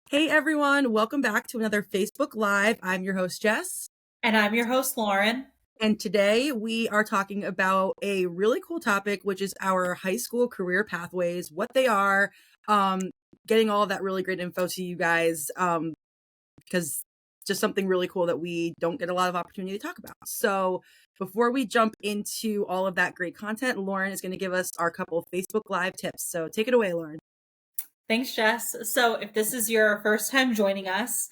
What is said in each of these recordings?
Hey everyone, welcome back to another Facebook Live. I'm your host, Jess. And I'm your host, Lauren. And today we are talking about a really cool topic, which is our high school career pathways, what they are, um, getting all of that really great info to you guys, because just something really cool that we don't get a lot of opportunity to talk about. So before we jump into all of that great content, Lauren is going to give us our couple of Facebook Live tips. So take it away, Lauren. Thanks, Jess. So, if this is your first time joining us,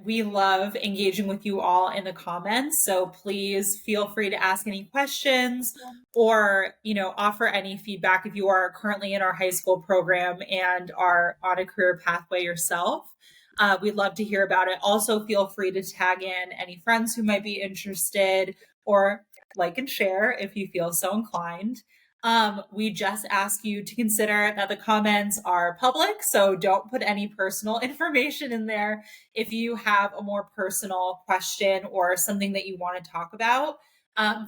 we love engaging with you all in the comments. So, please feel free to ask any questions or, offer any feedback if you are currently in our high school program and are on a career pathway yourself. We'd love to hear about it. Also, feel free to tag in any friends who might be interested or like and share if you feel so inclined. We just ask you to consider that the comments are public, so don't put any personal information in there. If you have a more personal question or something that you want to talk about,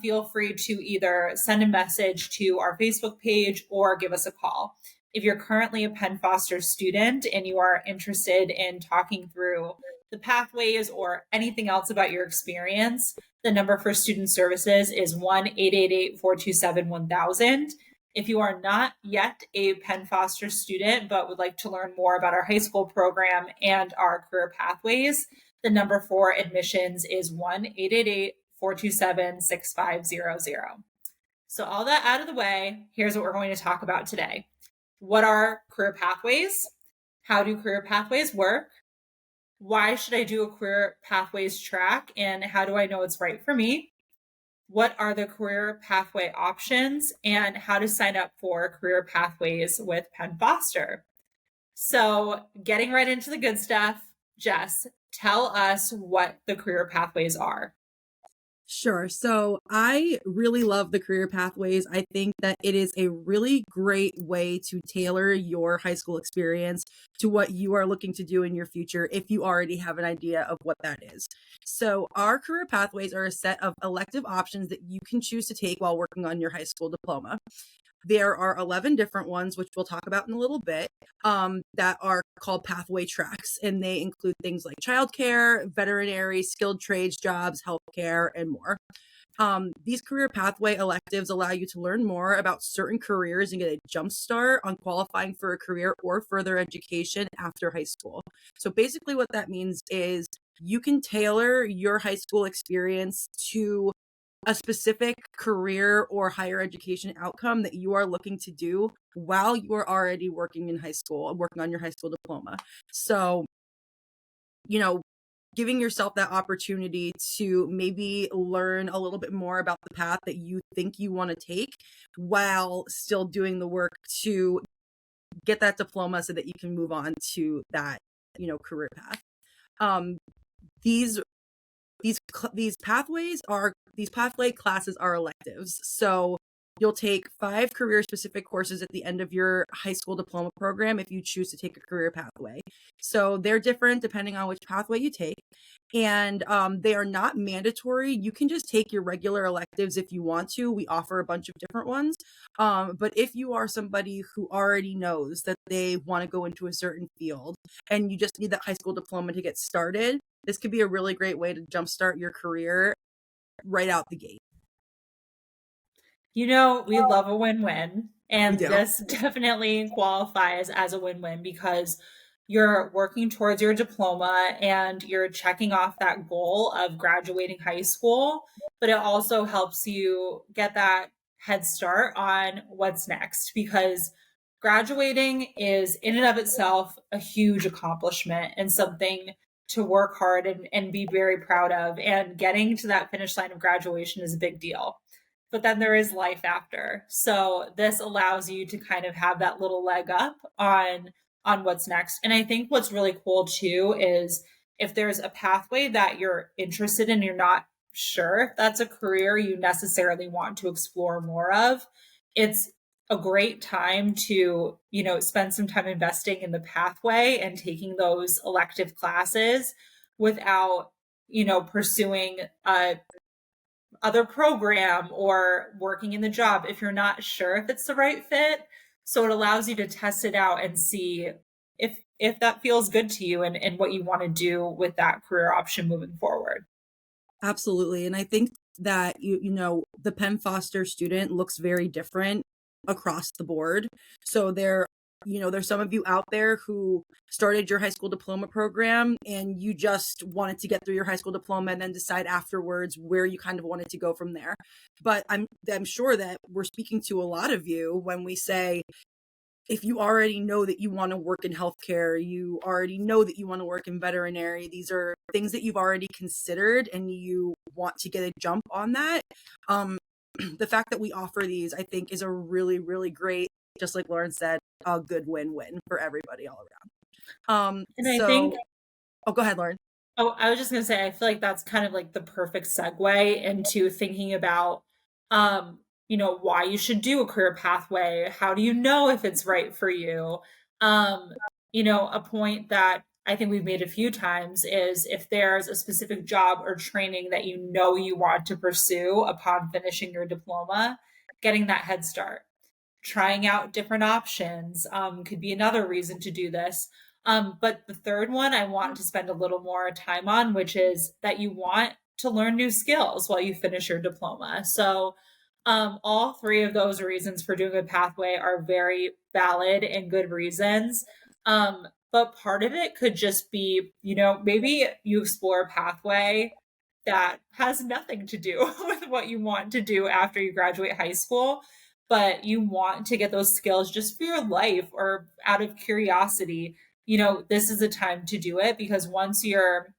feel free to either send a message to our Facebook page or give us a call. If you're currently a Penn Foster student and you are interested in talking through the pathways or anything else about your experience, the number for student services is 1-888-427-1000. If you are not yet a Penn Foster student but would like to learn more about our high school program and our career pathways, the number for admissions is 1-888-427-6500. So, all that out of the way, here's what we're going to talk about today. What are career pathways? How do career pathways work? Why should I do a career pathways track? And how do I know it's right for me? What are the career pathway options? And how to sign up for career pathways with Penn Foster. So, getting right into the good stuff, Jess, tell us what the career pathways are. Sure. So I really love the career pathways. I think that it is a really great way to tailor your high school experience to what you are looking to do in your future if you already have an idea of what that is. So our career pathways are a set of elective options that you can choose to take while working on your high school diploma. There are 11 different ones, which we'll talk about in a little bit, that are called pathway tracks. And they include things like childcare, veterinary, skilled trades jobs, healthcare, and more. These career pathway electives allow you to learn more about certain careers and get a jump start on qualifying for a career or further education after high school. So basically what that means is you can tailor your high school experience to a specific career or higher education outcome that you are looking to do while you are already working in high school, working on your high school diploma. So, you know, giving yourself that opportunity to maybe learn a little bit more about the path that you think you want to take while still doing the work to get that diploma so that you can move on to that, career path. Um, these these pathway classes are electives. So you'll take 5 career specific courses at the end of your high school diploma program if you choose to take a career pathway. So they're different depending on which pathway you take. And they are not mandatory. You can just take your regular electives if you want to. We offer a bunch of different ones. But if you are somebody who already knows that they want to go into a certain field and you just need that high school diploma to get started, this could be a really great way to jumpstart your career right out the gate. We love a win-win, We and do. this definitely qualifies as a win-win because you're working towards your diploma and you're checking off that goal of graduating high school, but it also helps you get that head start on what's next because graduating is in and of itself a huge accomplishment and something to work hard and be very proud of. And getting to that finish line of graduation is a big deal, but then there is life after. So this allows you to kind of have that little leg up on what's next. And I think what's really cool too is if there's a pathway that you're interested in, you're not sure if that's a career you necessarily want to explore more of, it's a great time to, spend some time investing in the pathway and taking those elective classes without, pursuing a other program or working in the job if you're not sure if it's the right fit. So it allows you to test it out and see if that feels good to you and what you want to do with that career option moving forward. Absolutely. And I think that the Penn Foster student looks very different across the board. So there's some of you out there who started your high school diploma program and you just wanted to get through your high school diploma and then decide afterwards where you kind of wanted to go from there. But I'm sure that we're speaking to a lot of you when we say, if you already know that you want to work in healthcare, you already know that you want to work in veterinary, these are things that you've already considered and you want to get a jump on that. The fact that we offer these, I think, is a really, really great, just like Lauren said, a good win-win for everybody all around. And I think Oh, go ahead, Lauren. Oh, I was just gonna say, I feel like that's kind of like the perfect segue into thinking about, why you should do a career pathway. How do you know if it's right for you? Um, a point that I think we've made a few times is if there's a specific job or training that you know you want to pursue upon finishing your diploma, getting that head start. Trying out different options could be another reason to do this. But the third one I want to spend a little more time on, which is that you want to learn new skills while you finish your diploma. So, all three of those reasons for doing a pathway are very valid and good reasons. But part of it could just be, maybe you explore a pathway that has nothing to do with what you want to do after you graduate high school, but you want to get those skills just for your life or out of curiosity. This is a time to do it because once you're,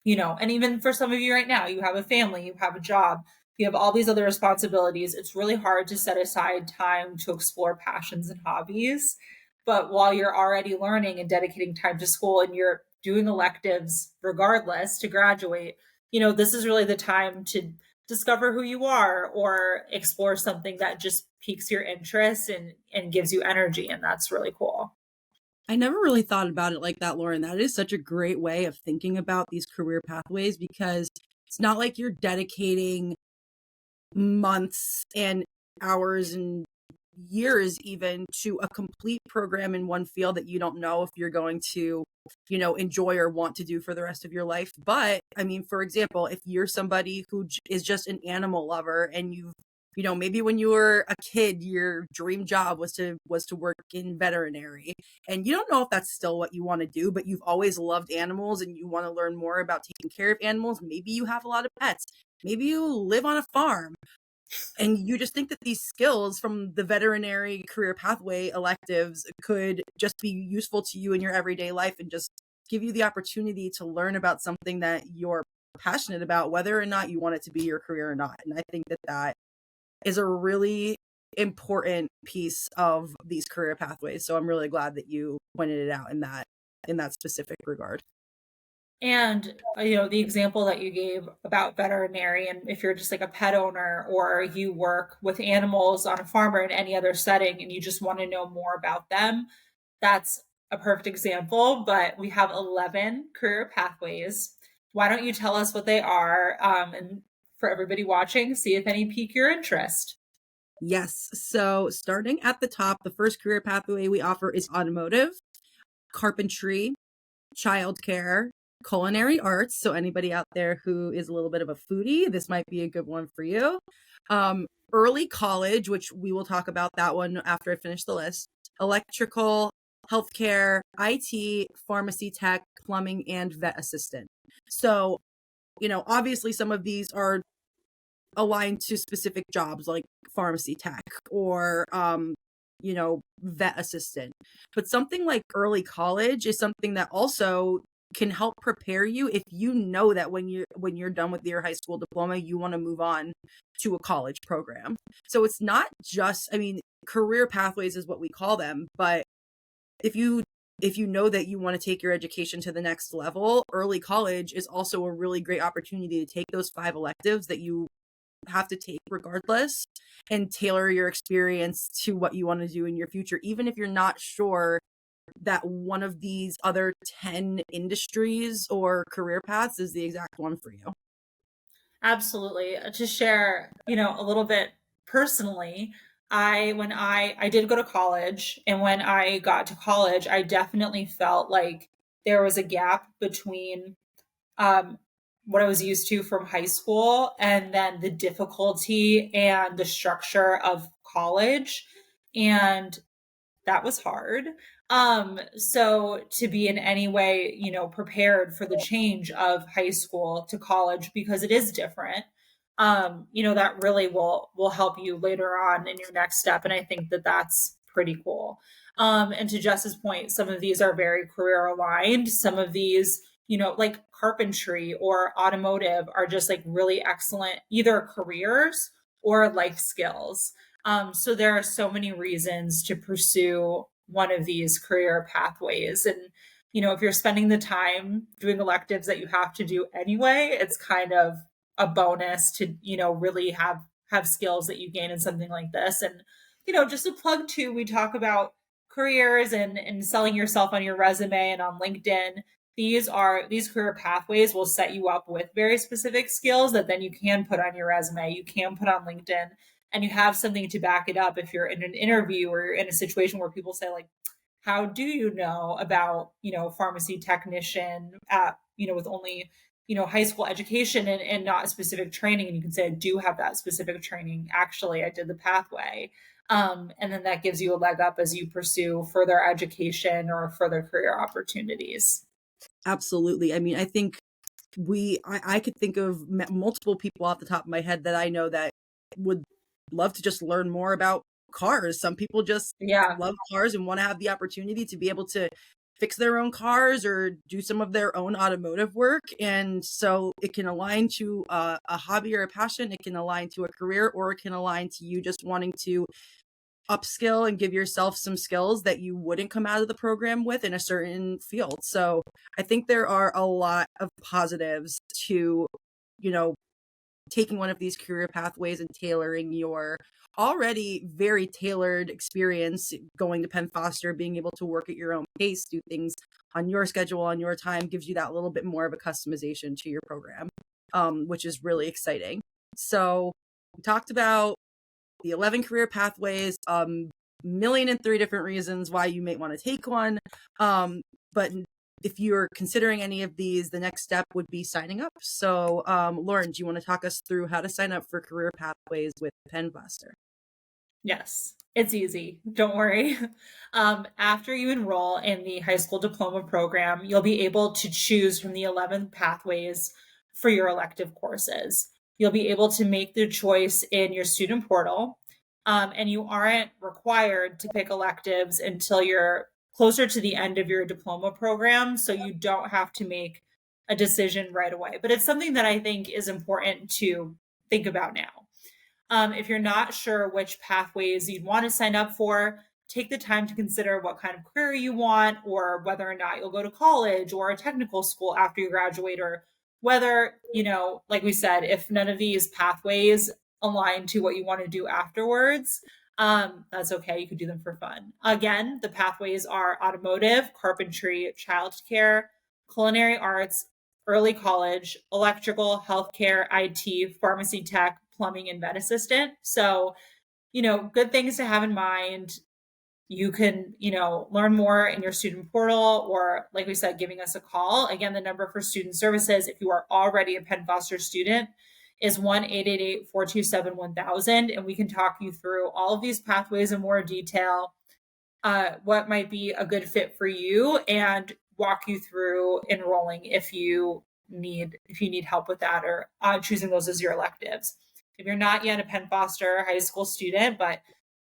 and even for some of you right now, you have a family, you have a job, you have all these other responsibilities. It's really hard to set aside time to explore passions and hobbies. But while you're already learning and dedicating time to school and you're doing electives regardless to graduate, this is really the time to discover who you are or explore something that just piques your interest and gives you energy. And that's really cool. I never really thought about it like that, Lauren. That is such a great way of thinking about these career pathways because it's not like you're dedicating months and hours and years even to a complete program in one field that you don't know if you're going to enjoy or want to do for the rest of your life. But I mean, for example, if you're somebody who is just an animal lover and maybe when you were a kid your dream job was to work in veterinary and you don't know if that's still what you want to do, but you've always loved animals and you want to learn more about taking care of animals. Maybe you have a lot of pets, maybe you live on a farm, and you just think that these skills from the veterinary career pathway electives could just be useful to you in your everyday life and just give you the opportunity to learn about something that you're passionate about, whether or not you want it to be your career or not. And I think that that is a really important piece of these career pathways. So I'm really glad that you pointed it out in that specific regard. And, the example that you gave about veterinary, and if you're just like a pet owner or you work with animals on a farm or in any other setting and you just want to know more about them, that's a perfect example. But we have 11 career pathways. Why don't you tell us what they are? And for everybody watching, see if any pique your interest. Yes. So starting at the top, the first career pathway we offer is automotive, carpentry, childcare, culinary arts. So anybody out there who is a little bit of a foodie, this might be a good one for you. Early college, which we will talk about that one after I finish the list. Electrical, healthcare, IT, pharmacy tech, plumbing, and vet assistant. So, obviously some of these are aligned to specific jobs like pharmacy tech or vet assistant, but something like early college is something that also can help prepare you if you know that when you're done with your high school diploma you want to move on to a college program. So it's not just, I mean, career pathways is what we call them, but if you know that you want to take your education to the next level, early college is also a really great opportunity to take those 5 electives that you have to take regardless and tailor your experience to what you want to do in your future, even if you're not sure that one of these other 10 industries or career paths is the exact one for you. Absolutely. To share, a little bit personally, When I did go to college, and when I got to college, I definitely felt like there was a gap between um, what I was used to from high school and then the difficulty and the structure of college. And that was hard. So to be in any way, prepared for the change of high school to college, because it is different, that really will help you later on in your next step. And I think that that's pretty cool. And to Jess's point, some of these are very career aligned. Some of these, like carpentry or automotive, are just like really excellent either careers or life skills. So there are so many reasons to pursue one of these career pathways. And, if you're spending the time doing electives that you have to do anyway, it's kind of a bonus to, really have skills that you gain in something like this. And, just a plug too, we talk about careers and selling yourself on your resume and on LinkedIn. These career pathways will set you up with very specific skills that then you can put on your resume, you can put on LinkedIn, and you have something to back it up if you're in an interview or you're in a situation where people say like, how do you know about, pharmacy technician at, with only, high school education and not specific training. And you can say, I do have that specific training. Actually, I did the pathway. And then that gives you a leg up as you pursue further education or further career opportunities. Absolutely. I mean, I think I could think of multiple people off the top of my head that I know that would love to just learn more about cars. Some people just Yeah. love cars and want to have the opportunity to be able to fix their own cars or do some of their own automotive work. And so it can align to a hobby or a passion. It can align to a career, or it can align to you just wanting to upskill and give yourself some skills that you wouldn't come out of the program with in a certain field. So I think there are a lot of positives to, you know, taking one of these career pathways and tailoring your already very tailored experience. Going to Penn Foster, being able to work at your own pace, do things on your schedule, on your time, gives you that little bit more of a customization to your program, which is really exciting. So we talked about the 11 career pathways, million and three different reasons why you might want to take one. But if you're considering any of these, the next step would be signing up. So, Lauren, do you want to talk us through how to sign up for career pathways with Penn Foster? Yes, it's easy. Don't worry. After you enroll in the high school diploma program, you'll be able to choose from the 11 pathways for your elective courses. You'll be able to make the choice in your student portal, and you aren't required to pick electives until you're closer to the end of your diploma program. So you don't have to make a decision right away. But it's something that I think is important to think about now. If you're not sure which pathways you'd want to sign up for, take the time to consider what kind of career you want, or whether or not you'll go to college or a technical school after you graduate, or whether, like we said, if none of these pathways align to what you want to do afterwards, that's okay. You could do them for fun. Again, the pathways are automotive, carpentry, childcare, culinary arts, early college, electrical, healthcare, IT, pharmacy tech, plumbing, and vet assistant. So, good things to have in mind. You can, learn more in your student portal, or like we said, giving us a call. Again, the number for student services, if you are already a Penn Foster student, is 1-888-427-1000. And we can talk you through all of these pathways in more detail, what might be a good fit for you, and walk you through enrolling if you need help with that, or choosing those as your electives. If you're not yet a Penn Foster high school student, but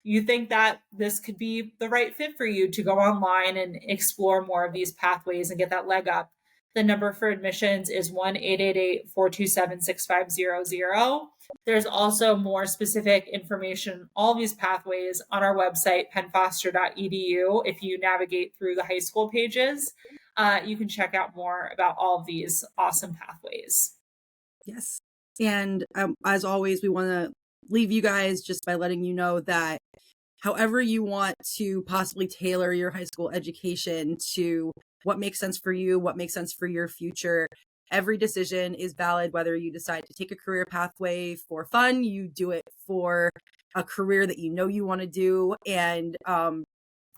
you think that this could be the right fit for you to go online and explore more of these pathways and get that leg up, the number for admissions is 1-888-427-6500. There's also more specific information, all these pathways, on our website, pennfoster.edu. If you navigate through the high school pages, you can check out more about all of these awesome pathways. Yes. And as always, we want to leave you guys just by letting you know that however you want to possibly tailor your high school education to what makes sense for you, what makes sense for your future, every decision is valid, whether you decide to take a career pathway for fun, you do it for a career that you know you want to do, and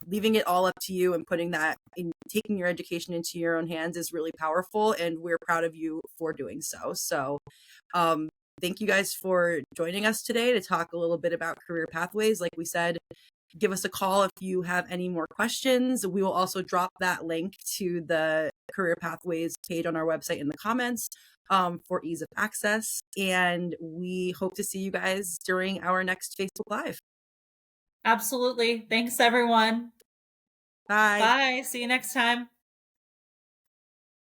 leaving it all up to you and putting that in, taking your education into your own hands is really powerful, and we're proud of you for doing so. So um, thank you guys for joining us today to talk a little bit about career pathways. Like we said, give us a call if you have any more questions. We will also drop that link to the career pathways page on our website in the comments for ease of access. And we hope to see you guys during our next Facebook Live. Absolutely. Thanks, everyone. Bye. Bye. See you next time.